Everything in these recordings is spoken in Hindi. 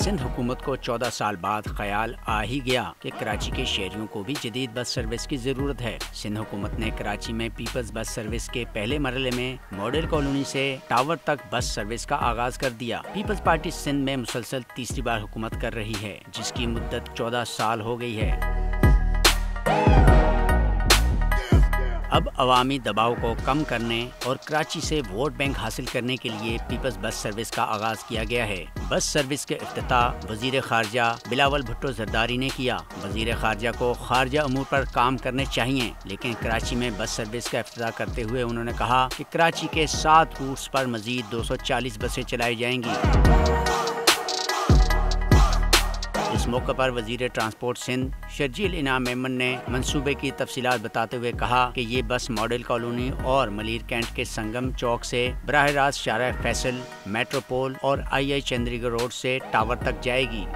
सिंध हुकूमत को 14 साल बाद ख्याल आ ही गया कि कराची के शहरियों को भी जदीद बस सर्विस की जरूरत है। सिंध हुकूमत ने कराची में पीपल्स बस सर्विस के पहले मरहले में मॉडल कॉलोनी से टावर तक बस सर्विस का आगाज कर दिया। पीपल्स पार्टी सिंध में मुसलसल तीसरी बार हुकूमत कर रही है, जिसकी मुद्दत 14 साल हो गई है। अब अवामी दबाव को कम करने और कराची से वोट बैंक हासिल करने के लिए पीपल्स बस सर्विस का आगाज किया गया है। बस सर्विस के इफ्तिताह वजीर खारजा बिलावल भुट्टो जरदारी ने किया। वजीर खारजा को खारजा अमूर पर काम करने चाहिए, लेकिन कराची में बस सर्विस का इफ्तिताह करते हुए उन्होंने कहा कि कराची के 7 रूट्स पर मजीद 240 बसें चलाई जाएंगी। इस मौके पर वजीर ट्रांसपोर्ट सिंध शर्जील इनाम मेमन ने मंसूबे की तफसीलात बताते हुए कहा कि ये बस मॉडल कॉलोनी और मलीर कैंट के संगम चौक से बराह रास्त शारा फैसल, मेट्रोपोल और आई चंद्रीगढ़ रोड से टावर तक जाएगी।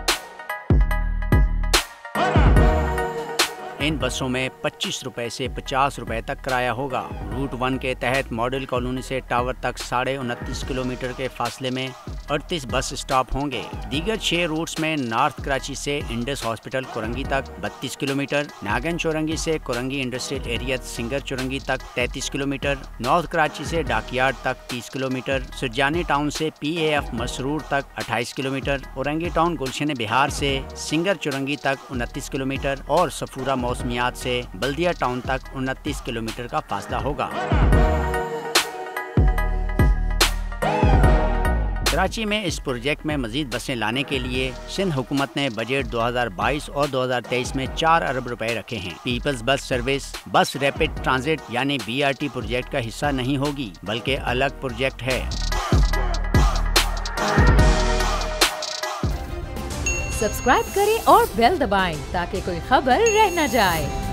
इन बसों में 25 रुपए से 50 रुपए तक किराया होगा। रूट 1 के तहत मॉडल कॉलोनी से टावर तक 29.5 किलोमीटर के फासले में 38 बस स्टॉप होंगे। दीगर 6 रूट्स में नॉर्थ कराची से इंडस हॉस्पिटल कुरंगी तक 32 किलोमीटर, नागन चौरंगी से कुरंगी इंडस्ट्रियल एरिया सिंगर चौरंगी तक 33 किलोमीटर, नॉर्थ कराची से डाकयार्ड तक 30 किलोमीटर, सुरजानी टाउन से PAF मसरूर तक 28 किलोमीटर, औरंगी टाउन गुलशन बिहार से सिंगर चौरंगी तक 29 किलोमीटर और सफूरा मौसमियात से बल्दिया टाउन तक 29 किलोमीटर का फासला होगा। कराची में इस प्रोजेक्ट में मजीद बसें लाने के लिए सिंध हुकूमत ने बजट 2022 और 2023 में 4 अरब रुपए रखे हैं। पीपल्स बस सर्विस बस रैपिड ट्रांजिट यानी BRT प्रोजेक्ट का हिस्सा नहीं होगी, बल्कि अलग प्रोजेक्ट है। सब्सक्राइब करें और बेल दबाएं ताकि कोई खबर रह न जाए।